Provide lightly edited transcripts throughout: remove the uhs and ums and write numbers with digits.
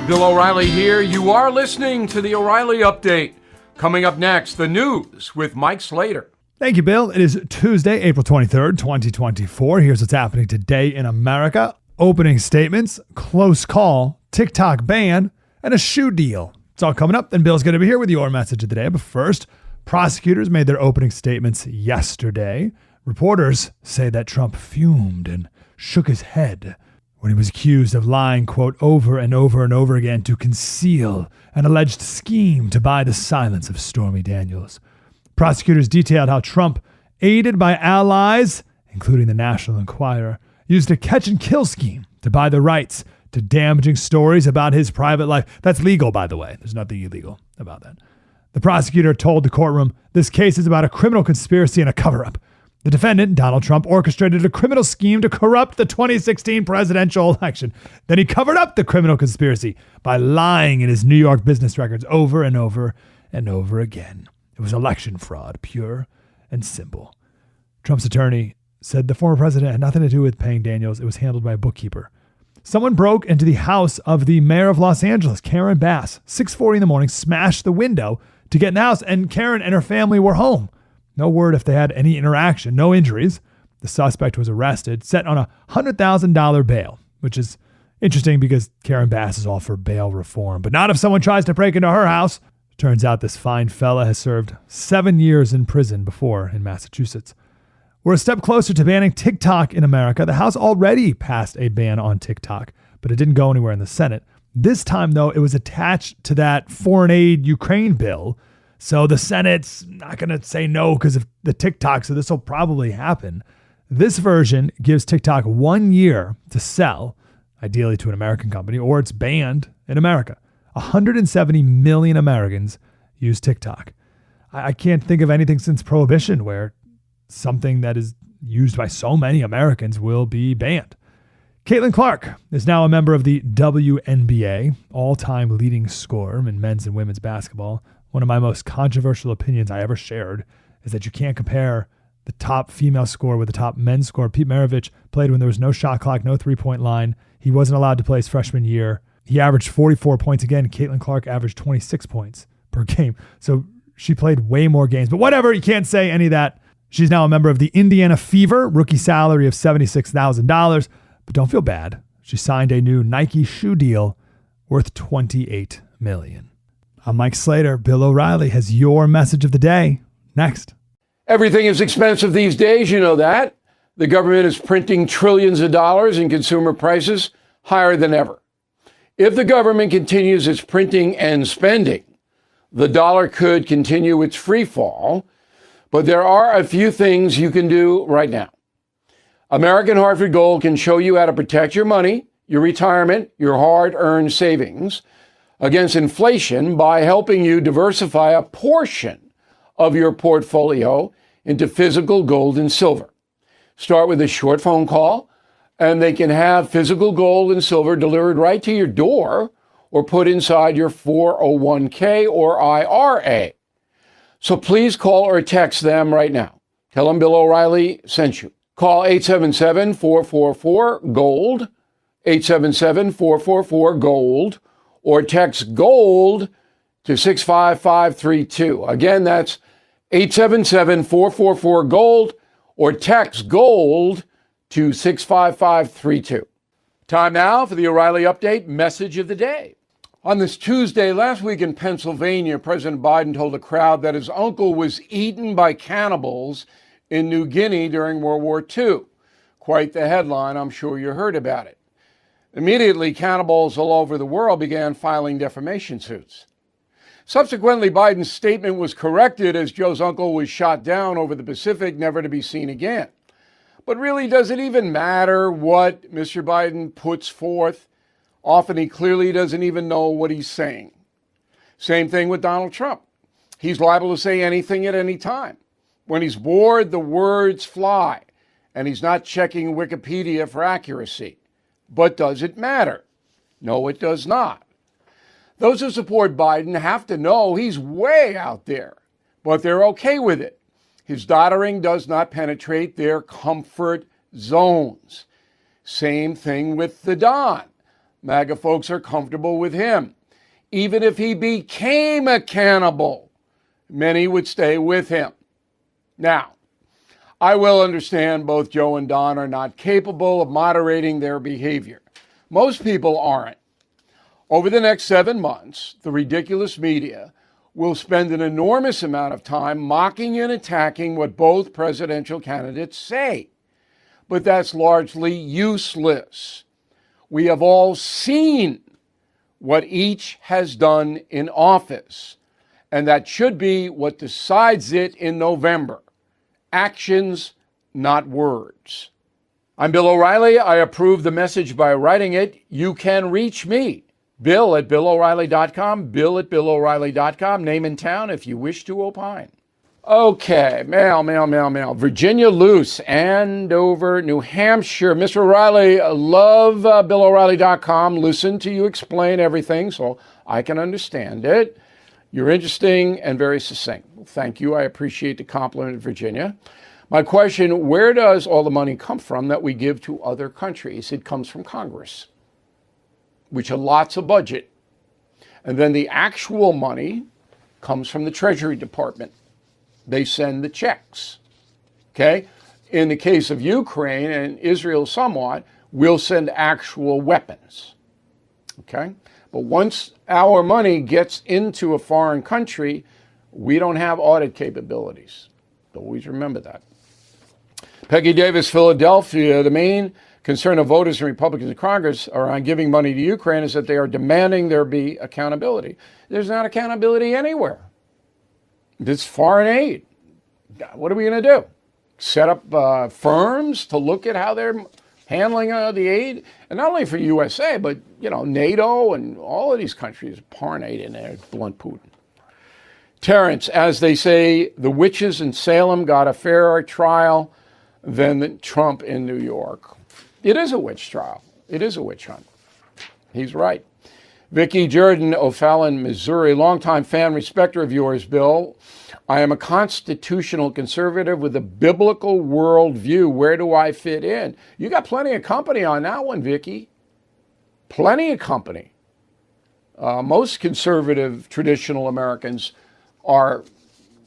Bill O'Reilly here. You are listening to the O'Reilly Update. Coming up next, the news with Mike Slater. Thank you, Bill. It is Tuesday, April 23rd, 2024. Here's what's happening today in America. Opening statements, close call, TikTok ban, and a shoe deal. It's all coming up, and Bill's going to be here with your message of the day. But first, prosecutors made their opening statements yesterday. Reporters say that Trump fumed and shook his head when he was accused of lying, quote, over and over and over again to conceal an alleged scheme to buy the silence of Stormy Daniels. Prosecutors detailed how Trump, aided by allies, including the National Enquirer, used a catch-and-kill scheme to buy the rights to damaging stories about his private life. That's legal, by the way. There's nothing illegal about that. The prosecutor told the courtroom this case is about a criminal conspiracy and a cover-up. The defendant, Donald Trump, orchestrated a criminal scheme to corrupt the 2016 presidential election. Then he covered up the criminal conspiracy by lying in his New York business records over and over and over again. It was election fraud, pure and simple. Trump's attorney said the former president had nothing to do with paying Daniels. It was handled by a bookkeeper. Someone broke into the house of the mayor of Los Angeles, Karen Bass, 6:40 in the morning, smashed the window to get in the house, and Karen and her family were home. No word if they had any interaction, no injuries. The suspect was arrested, set on a $100,000 bail, which is interesting because Karen Bass is all for bail reform, but not if someone tries to break into her house. Turns out this fine fella has served 7 years in prison before in Massachusetts. We're a step closer to banning TikTok in America. The House already passed a ban on TikTok, but it didn't go anywhere in the Senate. This time, though, it was attached to that foreign aid Ukraine bill. So the Senate's not going to say no because of the TikTok, so this will probably happen. This version gives TikTok 1 year to sell, ideally to an American company, or it's banned in America. 170 million Americans use TikTok. I can't think of anything since Prohibition where something that is used by so many Americans will be banned. Caitlin Clark is now a member of the WNBA, all-time leading scorer in men's and women's basketball. One of my most controversial opinions I ever shared is that you can't compare the top female scorer with the top men's scorer. Pete Maravich played when there was no shot clock, no three-point line. He wasn't allowed to play his freshman year. He averaged 44 points again. Caitlin Clark averaged 26 points per game. So she played way more games. But whatever, you can't say any of that. She's now a member of the Indiana Fever, rookie salary of $76,000. But don't feel bad. She signed a new Nike shoe deal worth $28 million. I'm Mike Slater. Bill O'Reilly has your message of the day. Next. Everything is expensive these days, you know that. The government is printing trillions of dollars and consumer prices higher than ever. If the government continues its printing and spending, the dollar could continue its free fall. But there are a few things you can do right now. American Hartford Gold can show you how to protect your money, your retirement, your hard-earned savings against inflation by helping you diversify a portion of your portfolio into physical gold and silver. Start with a short phone call, and they can have physical gold and silver delivered right to your door or put inside your 401k or IRA. So please call or text them right now. Tell them Bill O'Reilly sent you. Call 877-444-GOLD, 877-444-GOLD, or text GOLD to 65532. Again, that's 877-444-GOLD, or text GOLD to 65532. Time now for the O'Reilly Update message of the day. On this Tuesday, last week in Pennsylvania, President Biden told a crowd that his uncle was eaten by cannibals in New Guinea during World War II. Quite the headline. I'm sure you heard about it. Immediately, cannibals all over the world began filing defamation suits. Subsequently, Biden's statement was corrected as Joe's uncle was shot down over the Pacific, never to be seen again. But really, does it even matter what Mr. Biden puts forth? Often he clearly doesn't even know what he's saying. Same thing with Donald Trump. He's liable to say anything at any time. When he's bored, the words fly, and he's not checking Wikipedia for accuracy. But does it matter? No, it does not. Those who support Biden have to know he's way out there, but they're okay with it. His doddering does not penetrate their comfort zones. Same thing with the Don. MAGA folks are comfortable with him. Even if he became a cannibal, many would stay with him. Now, I will understand both Joe and Don are not capable of moderating their behavior. Most people aren't. Over the next 7 months, the ridiculous media will spend an enormous amount of time mocking and attacking what both presidential candidates say. But that's largely useless. We have all seen what each has done in office, and that should be what decides it in November. Actions, not words. I'm Bill O'Reilly. I approve the message by writing it. You can reach me, Bill at BillO'Reilly.com, Bill at BillO'Reilly.com, name and town if you wish to opine. Okay, mail. Virginia Luce, Andover, New Hampshire. Mr. O'Reilly, love BillO'Reilly.com. Listen to you explain everything so I can understand it. You're interesting and very succinct. Thank you. I appreciate the compliment, Virginia. My question, where does all the money come from that we give to other countries? It comes from Congress, which allots a budget. And then the actual money comes from the Treasury Department. They send the checks. Okay? In the case of Ukraine and Israel somewhat, we'll send actual weapons. Okay? But once our money gets into a foreign country, we don't have audit capabilities. Always remember that. Peggy Davis, Philadelphia. The main concern of voters and Republicans in Congress around giving money to Ukraine is that they are demanding there be accountability. There's not accountability anywhere. It's foreign aid. What are we going to do? Set up firms to look at how they're handling the aid? And not only for USA, but, NATO and all of these countries pouring aid in there. Blunt Putin. Terrence, as they say, the witches in Salem got a fairer trial than Trump in New York. It is a witch trial. It is a witch hunt. He's right. Vicki Jordan, O'Fallon, Missouri, longtime fan, respecter of yours, Bill. I am a constitutional conservative with a biblical worldview. Where do I fit in? You got plenty of company on that one, Vicki. Plenty of company. Most conservative, traditional Americans are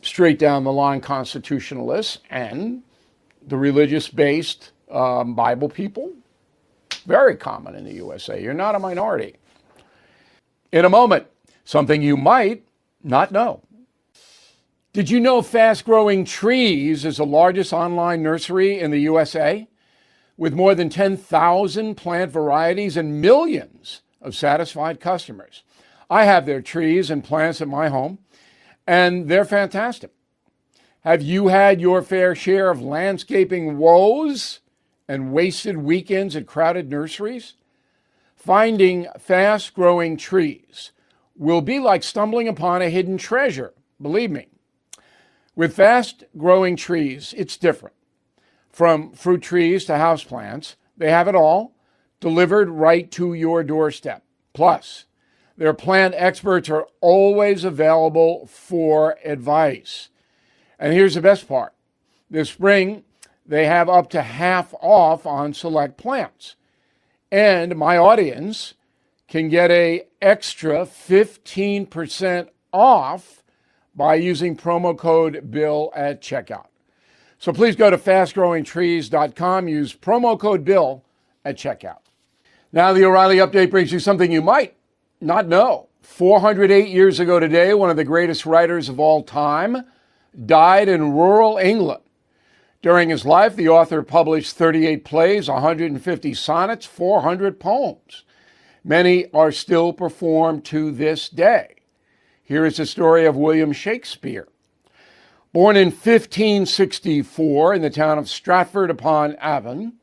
straight down the line constitutionalists, and the religious-based Bible people, very common in the USA. You're not a minority. In a moment, something you might not know. Did you know Fast Growing Trees is the largest online nursery in the USA with more than 10,000 plant varieties and millions of satisfied customers? I have their trees and plants at my home, and they're fantastic. Have you had your fair share of landscaping woes and wasted weekends at crowded nurseries? Finding fast-growing trees will be like stumbling upon a hidden treasure, believe me. With fast-growing trees, it's different. From fruit trees to houseplants, they have it all delivered right to your doorstep. Plus, their plant experts are always available for advice. And here's the best part. This spring, they have up to half off on select plants. And my audience can get an extra 15% off by using promo code BILL at checkout. So please go to fastgrowingtrees.com, use promo code BILL at checkout. Now the O'Reilly Update brings you something you might not know. 408 years ago today, one of the greatest writers of all time died in rural England. During his life, the author published 38 plays, 150 sonnets, 400 poems. Many are still performed to this day. Here is the story of William Shakespeare. Born in 1564 in the town of Stratford-upon-Avon,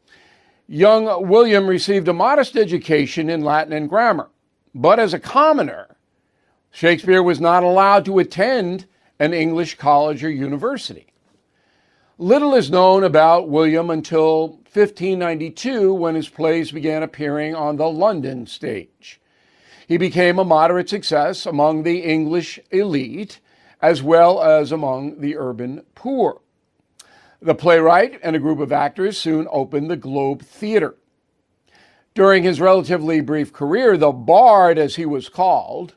young William received a modest education in Latin and grammar. But as a commoner, Shakespeare was not allowed to attend an English college or university. Little is known about William until 1592, when his plays began appearing on the London stage. He became a moderate success among the English elite, as well as among the urban poor. The playwright and a group of actors soon opened the Globe Theatre. During his relatively brief career, the Bard, as he was called,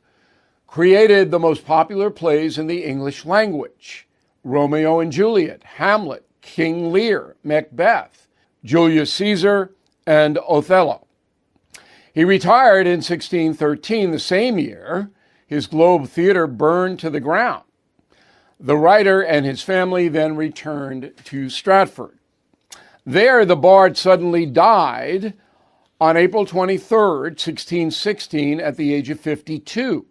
created the most popular plays in the English language: Romeo and Juliet, Hamlet, King Lear, Macbeth, Julius Caesar, and Othello. He retired in 1613. The same year, his Globe Theatre burned to the ground. The writer and his family then returned to Stratford. There, the Bard suddenly died on April 23rd, 1616, at the age of 52.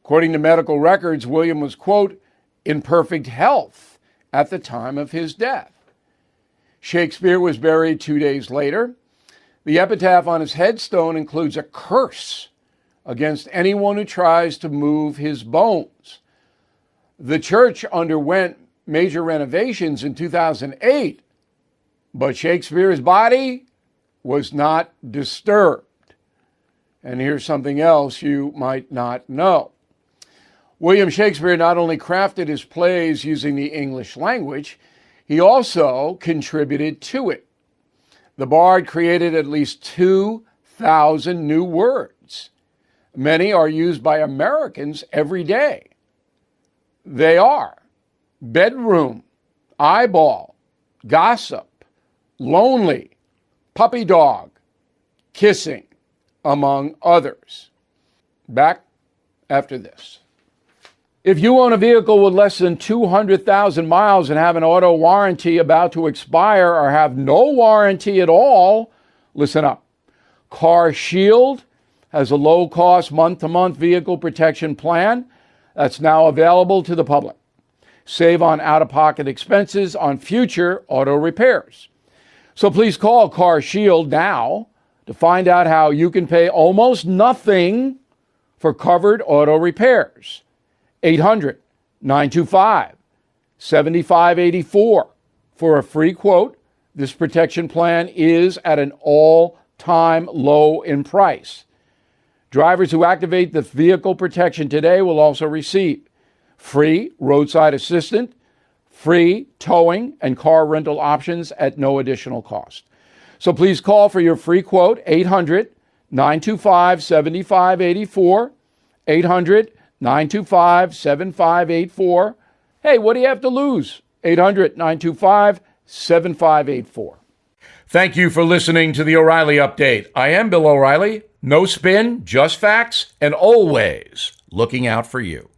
According to medical records, William was, quote, in perfect health at the time of his death. Shakespeare was buried 2 days later. The epitaph on his headstone includes a curse against anyone who tries to move his bones. The church underwent major renovations in 2008, but Shakespeare's body was not disturbed. And here's something else you might not know. William Shakespeare not only crafted his plays using the English language, he also contributed to it. The Bard created at least 2,000 new words. Many are used by Americans every day. They are bedroom, eyeball, gossip, lonely, puppy dog, kissing, among others. Back after this. If you own a vehicle with less than 200,000 miles and have an auto warranty about to expire or have no warranty at all, listen up. Car Shield has a low-cost month-to-month vehicle protection plan that's now available to the public. Save on out-of-pocket expenses on future auto repairs. So please call Car Shield now to find out how you can pay almost nothing for covered auto repairs. 800-925-7584 for a free quote. This protection plan is at an all-time low in price. Drivers who activate the vehicle protection today will also receive free roadside assistance, free towing, and car rental options at no additional cost. So please call for your free quote, 800-925-7584, 800-925-7584. Hey, what do you have to lose? 800-925-7584. Thank you for listening to the O'Reilly Update. I am Bill O'Reilly. No spin, just facts, and always looking out for you.